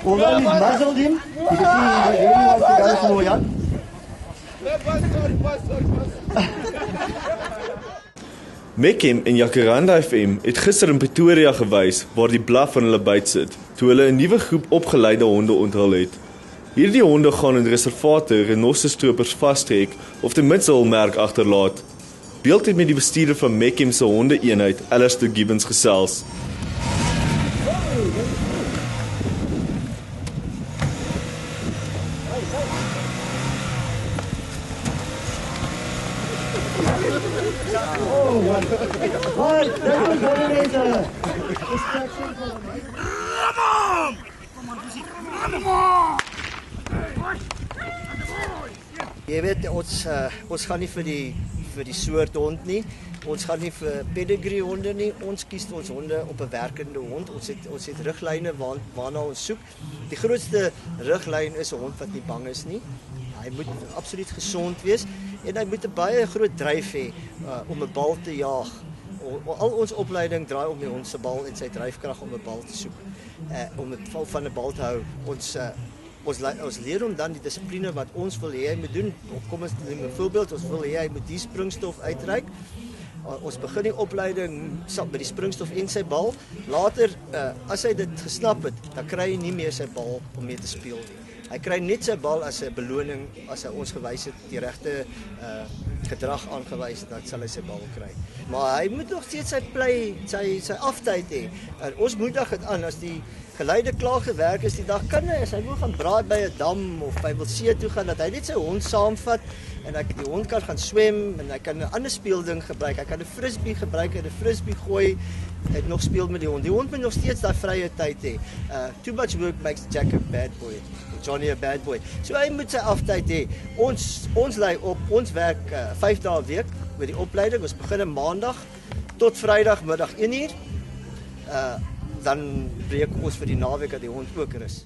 Although he's muzzled him, you can see he really wants to go for Jan. Mechem en Jacaranda FM het gister in Pretoria gewys waar die blaf van hulle byt sit, toe hulle 'n nuwe groep opgeleide honde onthul het. Hierdie honde gaan in reservate renosterstropers vastrek of ten minste hul merk agterlaat. Beeld het met die bestuurder van Mechem se honde-eenheid, Alistair Gibbons, gesels. Jy weet, ons gaan nie vir die soort hond nie. Ons gaan nie vir pedigree honde nie. Ons kies ons honde op 'n werkende hond. Ons het riglyne waarna ons soek. Die grootste riglyn is 'n hond wat nie bang is nie. Hy moet absoluut gesond wees en hy moet 'n baie groot dryf hê om 'n bal te jaag. Al ons opleiding draai om die hond se bal en sy dryfkrag om 'n bal te soek. Om dit van 'n bal te hou. Ons leer hom dan die dissipline wat ons wil hê hy moet doen. Kom ons neem 'n voorbeeld, ons wil hê hy moet die springstof uitreik. Ons begin die opleiding met die springstof en sy bal. Later, as hy dit gesnap het, dan kry hy nie meer sy bal om mee te speel nie. Hy kry net sy bal as 'n beloning, as hy ons gewys het, die regte gedrag aangewys het, dan sal hy sy bal kry. Maar hy moet nog steeds sy play, sy aftyd hê. En ons moedig dit aan, as die geleide klaar gewerk is die dag, kan hy, as hy wil gaan braai by 'n dam, of hy wil see toe gaan, dat hy net sy hond saamvat, en die hond kan gaan swem, en hy kan 'n ander speelding gebruik, hy kan 'n frisbee gebruik, en 'n frisbee gooi, en nog speel met die hond. Die hond moet nog steeds daai vrye tyd hê. Too much work makes Jack a bad boy, Johnny a bad boy. So hy moet sy aftyd hê. Ons lei op, ons werk 5 dae 'n week met die opleiding. Ons begin Maandag tot Vrydag middag 1 uur. Dan breek ons vir die naweek dat die hond ook rus.